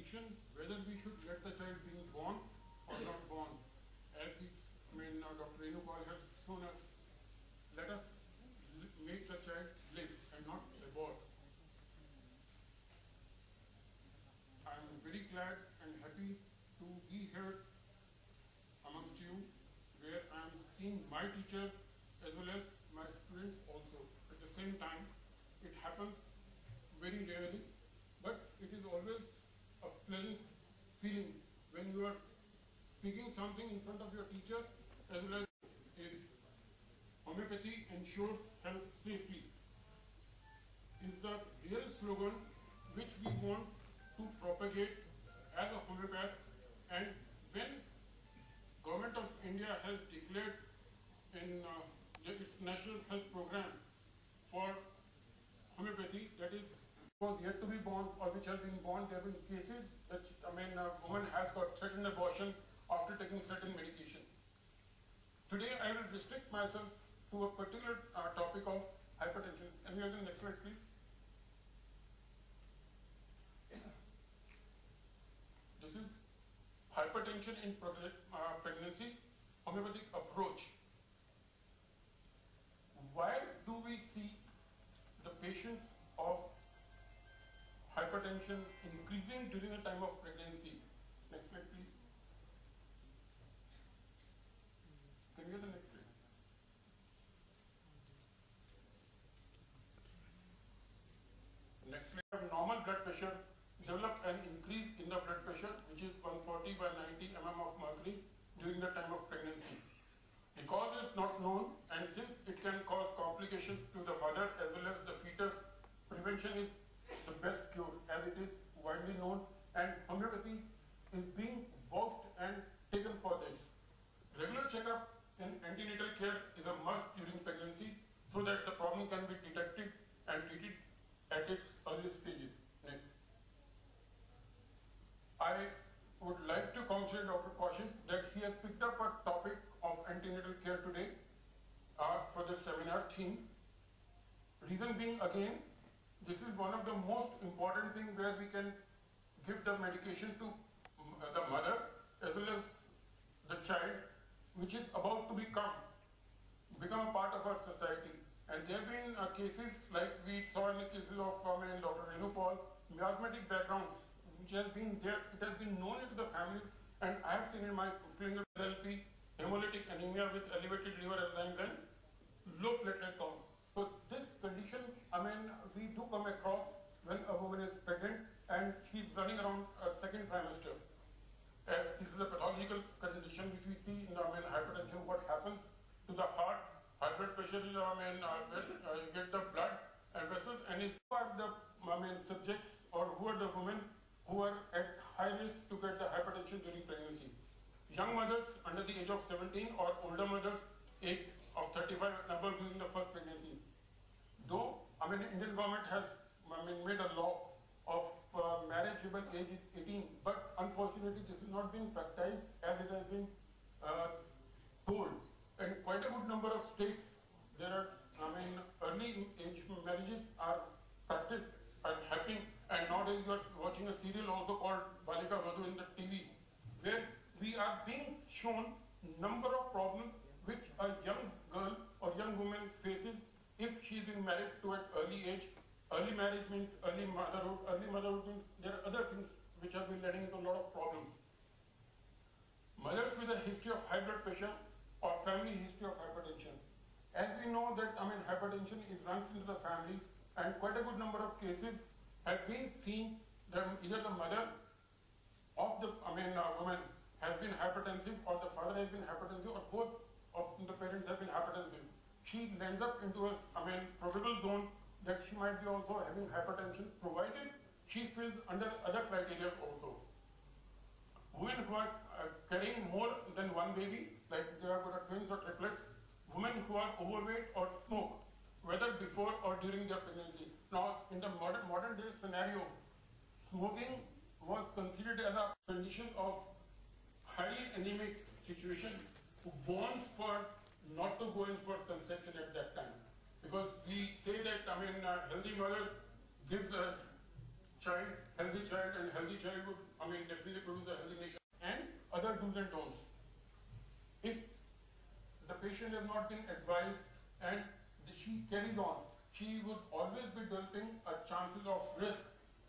decision whether we should let the child be born or not born. As Dr. Renupal has shown us, let us make the child live and not abort. I am very glad and happy to be here amongst you, where I am seeing my teacher as well as my students also at the same time. It happens very rarely, but it is always a pleasant feeling when you are speaking something in front of your teacher as well as is homeopathy ensures health safely is the real slogan which we want to propagate as a homeopath. And when Government of India has declared in its national health program for homeopathy, that is yet to be born or which have been born, there have been cases that a woman has got threatened abortion after taking certain medication. Today I will restrict myself to a particular topic of hypertension. Can we have the next slide, please? This is hypertension in pregnancy, homeopathic approach. Why do we see the patients of hypertension increasing during the time of pregnancy? Next slide, please. Can we get the next slide? Next slide. Normal blood pressure develop an increase in the blood pressure, which is 140 by 90 mm of mercury during the time of pregnancy. The cause is not known, and since it can cause complications to the mother as well as the fetus, prevention is the best cure, as it is widely known, and homeopathy is being vouched and taken for this. Regular checkup in antenatal care is a must during pregnancy so that the problem can be detected and treated at its early stages. Next. I would like to congratulate Dr. Kaushik that he has picked up a topic of antenatal care today for the seminar theme. Reason being, again, this is one of the most important things where we can give the medication to the mother as well as the child, which is about to become a part of our society. And there have been cases like we saw in the cases of Dr. Renupal, miasmatic backgrounds, which has been there, it has been known into the family, and I have seen in my clinical LP, hemolytic anemia with elevated liver enzymes and low platelet count. So this condition, we do come across when a woman is pregnant and she is running around a second trimester. As this is a pathological condition which we see in hypertension, what happens to the heart, high blood pressure is, you get the blood and vessels, and who are the subjects or who are the women who are at high risk to get the hypertension during pregnancy? Young mothers under the age of 17 or older mothers age of 35 and above during the first pregnancy. Though Indian government has made a law of marriageable age is 18, but unfortunately this has not been practiced as it has been told. In quite a good number of states, there are early age marriages are practiced and happening, and nowadays you are watching a serial also called Balika Vadhu in the TV, where we are being shown number of problems which a young girl or young woman faces if she is being married to an early age. Early marriage means early motherhood. Early motherhood means there are other things which have been leading to a lot of problems. Mothers with a history of high blood pressure or family history of hypertension. As we know that hypertension is runs into the family, and quite a good number of cases have been seen that either the mother of the woman has been hypertensive or the father has been hypertensive or both of the parents have been hypertensive. She lands up into a probable zone that she might be also having hypertension, provided she fills under other criteria also. Women who are carrying more than one baby, like they are twins or triplets, women who are overweight or smoke, whether before or during their pregnancy. Now, in the modern day scenario, smoking was considered as a condition of highly anemic situation, warns for not to go in for conception at that time. Because we say that, a healthy mother gives a healthy child, and healthy child would, definitely produce a healthy nation. And other do's and don'ts. If the patient has not been advised and she carries on, she would always be developing a chances of risk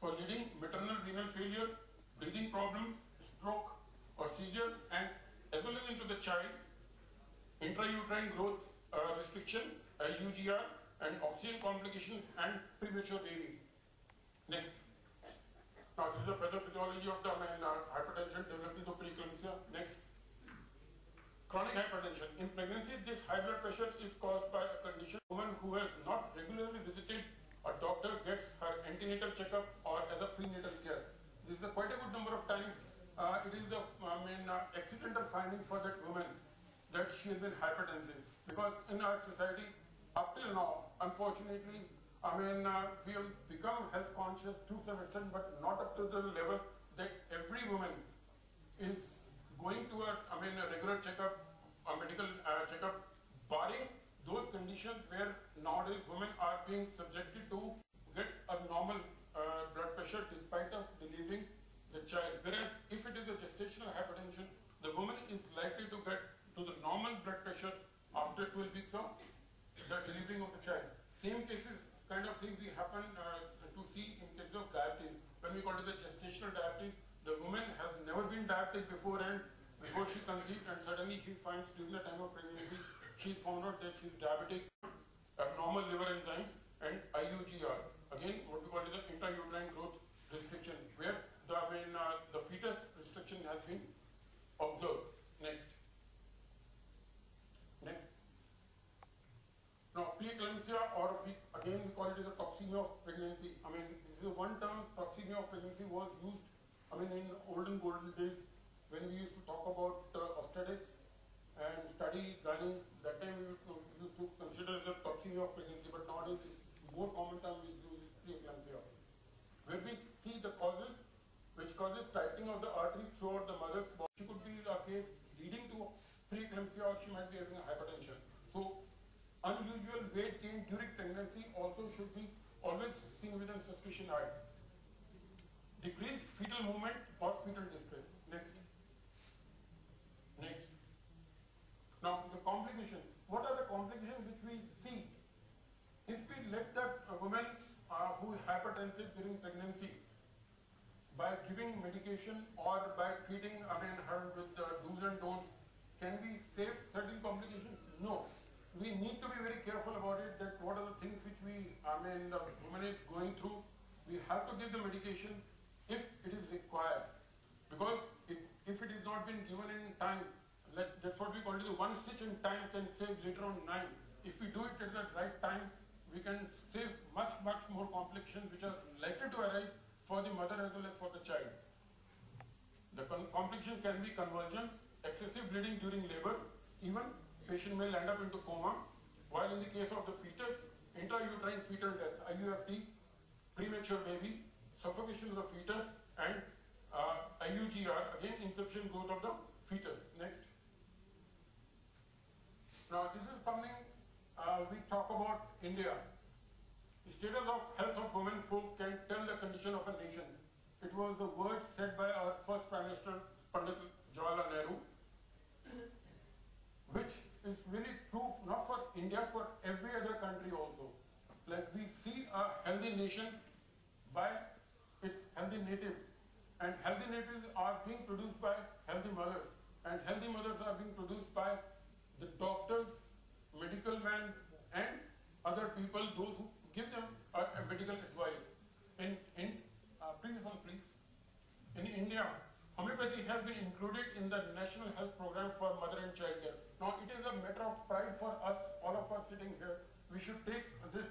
for leading maternal renal failure, breathing problems, stroke or seizure, and as well as into the child, intrauterine growth restriction, UGR, and oxygen complications, and premature baby. Next. Now this is a pathophysiology of the hypertension developing to preeclampsia. Next. Chronic hypertension. In pregnancy, this high blood pressure is caused by a condition. A woman who has not regularly visited a doctor gets her antenatal checkup or as a prenatal care. This is quite a good number of times. It is the accidental finding for that woman that she has been hypertensive. Because in our society, up till now, unfortunately, we have become health conscious to some extent, but not up to the level that every woman is going to a regular checkup, a medical checkup, barring those conditions where nowadays women are being subjected to get a normal blood pressure despite of delivering the child. Whereas if it is a gestational hypertension, the woman is likely to get to the normal blood pressure after 12 weeks of the delivering of the child. Same cases, kind of things we happen to see in case of diabetes. When we call it the gestational diabetes, the woman has never been diabetic before she conceived, and suddenly she finds during the time of pregnancy, she found out that she's diabetic, abnormal liver enzymes, and IUGR. Again, what we call it the intrauterine growth restriction, where the fetus restriction has been observed. Next. Now, preeclampsia, or we call it as a toxemia of pregnancy. This is one term. Toxemia of pregnancy was used, in golden days when we used to talk about obstetrics and study gynae. That time we used to consider the toxemia of pregnancy, but nowadays it's more common term we use is preeclampsia. Where we see the causes, which causes tightening of the arteries throughout the mother's body. She could be a case leading to preeclampsia, or she might be having a hypertension. So, unusual weight gain during pregnancy also should be always seen with a suspicion eye. Decreased fetal movement or fetal distress. Next. Now, the complications. What are the complications which we see if we let that woman who is hypertensive during pregnancy, by giving medication or by treating her with do's and don'ts, can we save certain complications? No. We need to be very careful about it, that what are the things which the woman is going through. We have to give the medication if it is required. Because if it is not been given in time, that's what we call it, one stitch in time can save later on 9. If we do it at the right time, we can save much more complications which are likely to arise for the mother as well as for the child. The complications can be convulsions, excessive bleeding during labor, even patient may land up into coma, while in the case of the fetus, intrauterine fetal death, IUFD, premature baby, suffocation of the fetus, and IUGR, again insufficient growth of the fetus. Next. Now this is something we talk about India. The status of health of women folk can tell the condition of a nation. It was the words said by our first Prime Minister, Pandit Jawaharlal Nehru, which is really true not for India, for every other country also. Like we see a healthy nation by its healthy natives, and healthy natives are being produced by healthy mothers, and healthy mothers are being produced by the doctors, medical men, and other people, those who give them a medical advice. Previous one, please. In India, homeopathy has been included in the National Health Program for Mother and Child Care. Now, it is a matter of pride for us, all of us sitting here. We should take this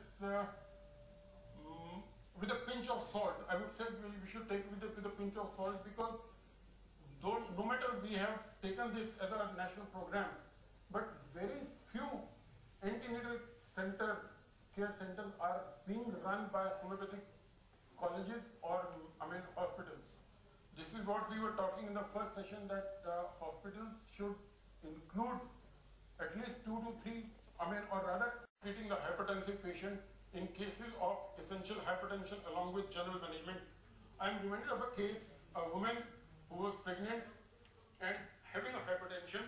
with a pinch of salt. I would say we should take it with a pinch of salt, because no matter we have taken this as a national program, but very few antenatal care centers are being run by homeopathic colleges or hospitals. This is what we were talking in the first session, that hospitals should include at least 2 to 3, or rather treating the hypertensive patient in cases of essential hypertension along with general management. I'm reminded of a case, a woman who was pregnant and having a hypertension,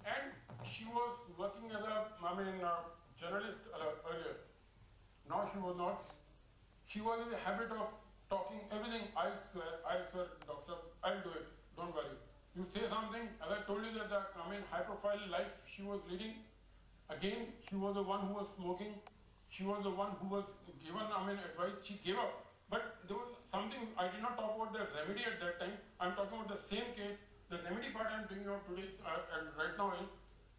and she was working as a, journalist earlier. Now she was not. She was in the habit of talking everything, I swear, doctor, I'll do it, don't worry. You say something, as I told you that the high profile life she was leading, again, she was the one who was smoking, she was the one who was given, advice, she gave up. But there was something, I did not talk about the remedy at that time, I'm talking about the same case. The remedy part I'm bringing out today and right now is,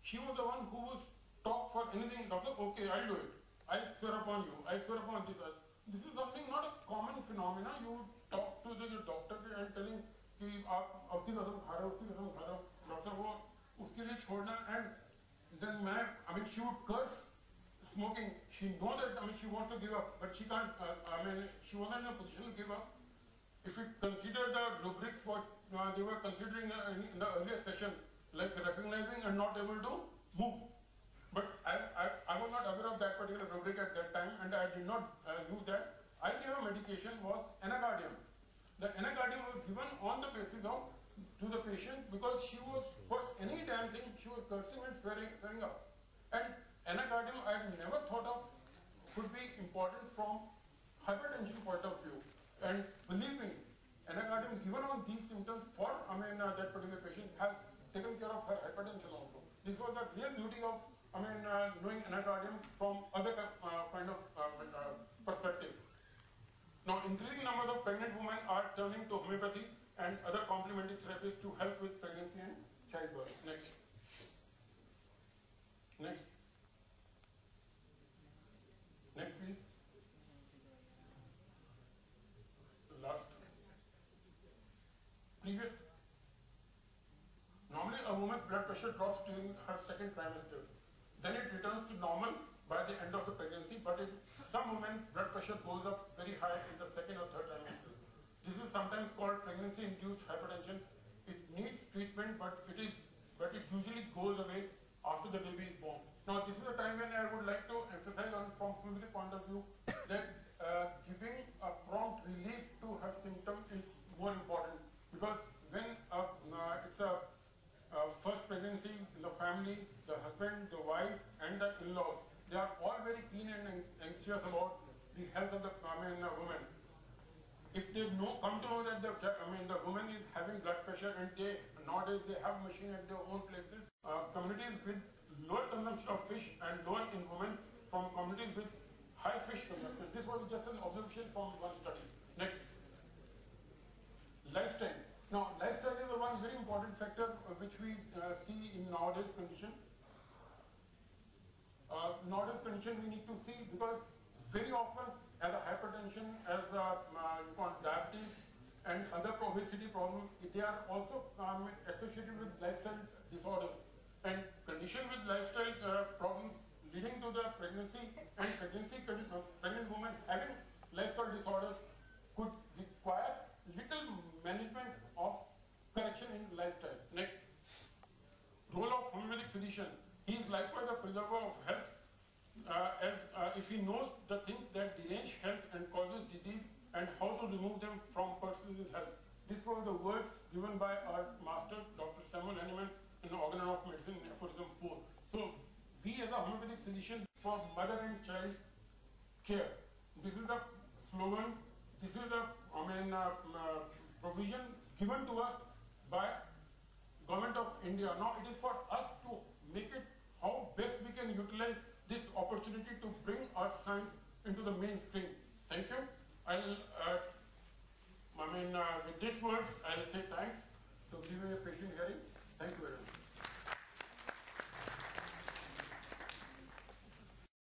she was the one who was talk for anything, doctor, okay, I'll do it. I swear upon you, I swear upon this. This is something not a common phenomena. You talk to the doctor and telling कि आप उसकी कसम खा रहे हो, उसकी कसम खा रहे हो, डॉक्टर वो उसके लिए छोड़ना, and then she would curse smoking. She know that she wants to give up, but she can't. She wasn't in a position to give up. If you consider the rubrics what they were considering in the earlier session, like recognizing and not able to move. But I was not aware of that particular rubric at that time, and I did not use that. I gave a medication was anacardium. The anacardium was given on the basis of to the patient because she was, for any damn thing, she was cursing and swearing up. And anacardium I had never thought of could be important from hypertension point of view. And believe me, anacardium given on these symptoms for that particular patient has taken care of her hypertension also. This was the real beauty of knowing anacardium from other kind of perspective. Now, increasing numbers of pregnant women are turning to homeopathy and other complementary therapies to help with pregnancy and childbirth. Next. Next. Next, please. Last. Previous. Normally, a woman's blood pressure drops during her second trimester. Then it returns to normal by the end of the pregnancy, but in some women, blood pressure goes up very high in the second or third trimester. This is sometimes called pregnancy-induced hypertension. It needs treatment, but it usually goes away after the baby is born. Now, this is a time when I would like to emphasize on, from homeopathic point of view, that giving a prompt relief to her symptom is more important, because when it's a first pregnancy in the family, the husband, the wife, and the in-laws, they are all very keen and anxious about the health of the woman. If they come to know that the woman is having blood pressure, and nowadays they have machine at their own places. Communities with lower consumption of fish and lower in women from communities with high fish consumption. This was just an observation from one study. Next. Lifestyle. Now, lifestyle is the one very important factor which we see in nowadays condition. Nowadays condition we need to see, because very often as a hypertension, as diabetes and other obesity problems, they are also associated with lifestyle disorders. And condition with lifestyle problems leading to the pregnancy and pregnant women having lifestyle disorders could require little management of correction in lifestyle. Next, role of homeopathic physician. He is likewise a preserver of health, if he knows the things that derange health and causes disease and how to remove them from persons in health. These were the words given by our master, Dr. Samuel Hahnemann, in the Organ of Medicine, aphorism 4. So, we as a homeopathic physician for mother and child care. This is the slogan, this is the provision given to us by Government of India. Now it is for us to make it how best we can utilize this opportunity to bring our science into the mainstream. Thank you. With these words, I'll say thanks to give me a patient hearing. Thank you very much.